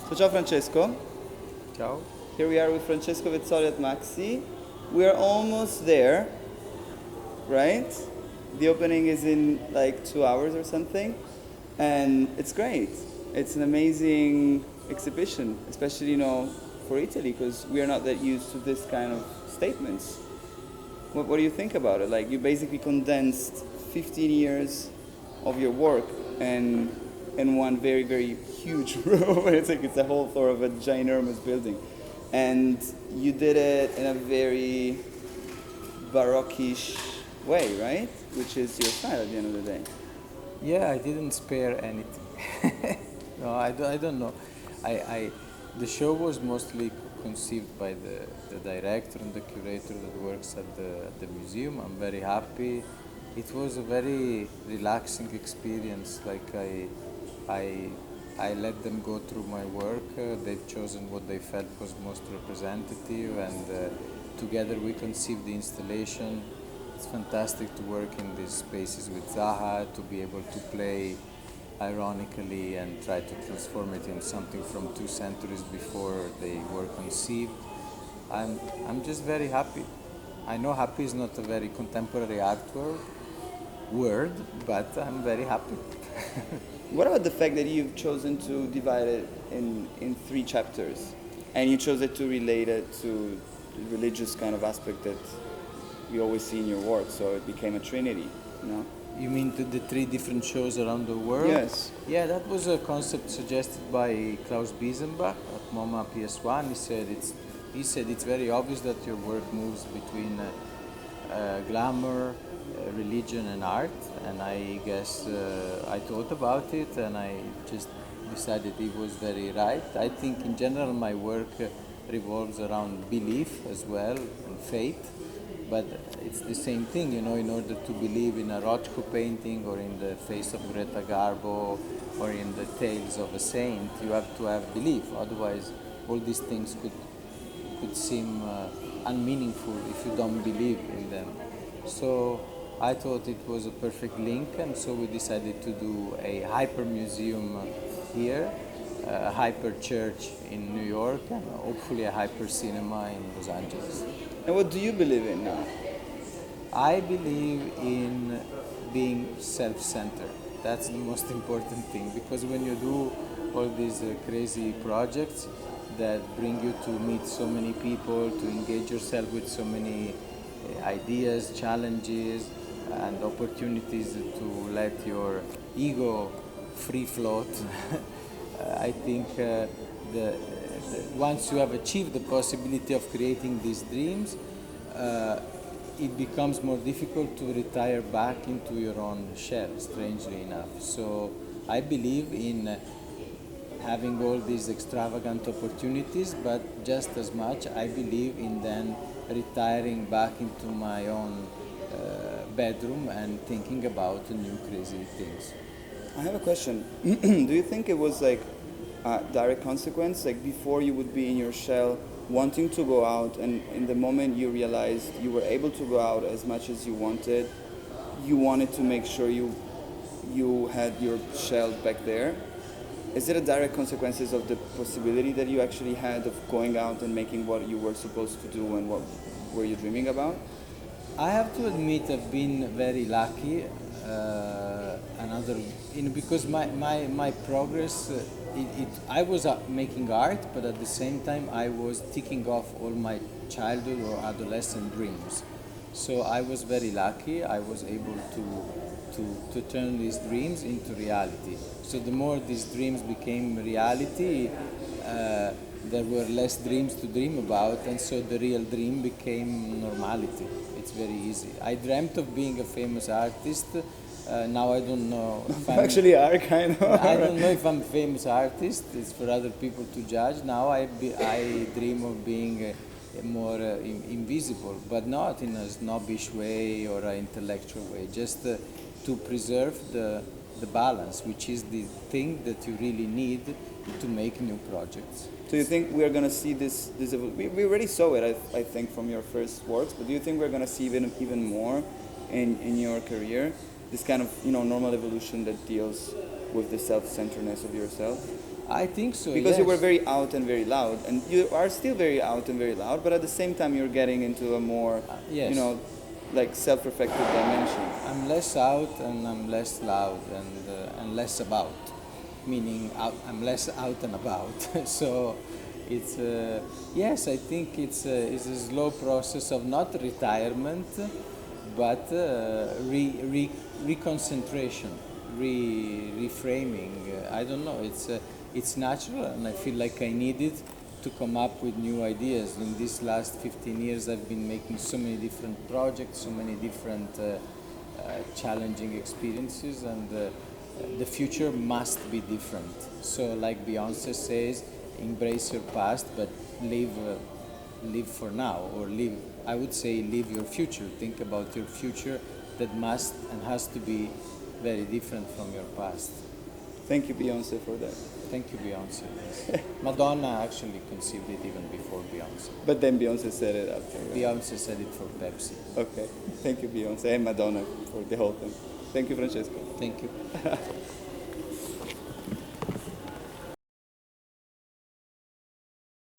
So ciao Francesco, Ciao. here we are with Francesco Vezzoli at Maxi. We are almost there, right? The opening is in like 2 hours or something, and it's great. It's an amazing exhibition, especially for Italy, because we are not that used to this kind of statements. What do you think about it? Like you basically condensed 15 years of your work and in one very very huge room. It's a whole floor of a ginormous building, and you did it in a very barockish way, right? Which is your style at the end of the day. Yeah, I didn't spare anything. No, I don't know. The show was mostly conceived by the director and the curator that works at the museum. I'm very happy. It was a very relaxing experience. I, I let them go through my work. They've chosen what they felt was most representative, and together we conceived the installation. It's fantastic to work in these spaces with Zaha, to be able to play ironically and try to transform it in something from 2 centuries before they were conceived. I'm just very happy. I know happy is not a very contemporary word, but I'm very happy. What about the fact that you've chosen to divide it in three chapters, and you chose it to relate it to the religious kind of aspect that we always see in your work, so it became a trinity, you know? You mean the three different shows around the world? Yes. Yeah, that was a concept suggested by Klaus Biesenbach at MoMA PS1. He said it's very obvious that your work moves between glamour, religion, and art. And I guess I thought about it, and I just decided he was very right. I think in general my work revolves around belief as well and faith. But it's the same thing, in order to believe in a Rothko painting or in the face of Greta Garbo or in the tales of a saint, you have to have belief. Otherwise, all these things could seem unmeaningful if you don't believe in them. So I thought it was a perfect link, and so we decided to do a hyper museum here, a hyper church in New York, and hopefully a hyper cinema in Los Angeles. And what do you believe in now? I believe in being self-centered. That's the most important thing, because when you do all these crazy projects that bring you to meet so many people, to engage yourself with so many ideas, challenges, and opportunities to let your ego free float, I think once you have achieved the possibility of creating these dreams, it becomes more difficult to retire back into your own shell, strangely enough. So I believe in having all these extravagant opportunities, but just as much I believe in then retiring back into my own bedroom and thinking about new crazy things. I have a question. Do you think it was like a direct consequence, like before you would be in your shell, wanting to go out, and in the moment you realized you were able to go out as much as you wanted to make sure you had your shell back there? Is it a direct consequences of the possibility that you actually had of going out and making what you were supposed to do, and what were you dreaming about? I have to admit I've been very lucky. Because my progress, I was making art, but at the same time I was ticking off all my childhood or adolescent dreams. So I was very lucky. I was able to turn these dreams into reality. So the more these dreams became reality, there were less dreams to dream about, and so the real dream became normality. It's very easy. I dreamt of being a famous artist. Now I don't know if I'm... Actually are kind of. I don't know if I'm a famous artist. It's for other people to judge. Now I dream of being more invisible, but not in a snobbish way or an intellectual way. Just to preserve the balance, which is the thing that you really need to make new projects. Do you think we are going to see this we already saw it, I think, from your first works, but do you think we're going to see even more in your career? This kind of normal evolution that deals with the self-centeredness of yourself? I think so. Because you were yes. very out and very loud, and you are still very out and very loud, but at the same time you're getting into a more, Yes. you know, like self-reflective dimension. I'm less out and I'm less loud and less about, meaning I'm less out and about. So it's yes, I think it's a slow process of not retirement, but reconcentration, reframing. I don't know. It's natural, and I feel like I need it to come up with new ideas. In these last 15 years, I've been making so many different projects, so many different challenging experiences, and the future must be different. So, like Beyonce says, embrace your past, but live for now, or live. I would say live your future. Think about your future that must and has to be very different from your past. Thank you, Beyonce, for that. Thank you, Beyonce. Yes. Madonna actually conceived it even before Beyonce. But then Beyonce said it after. Right? Beyonce said it for Pepsi. Okay. Thank you, Beyonce, and Madonna for the whole thing. Thank you, Francesco. Thank you.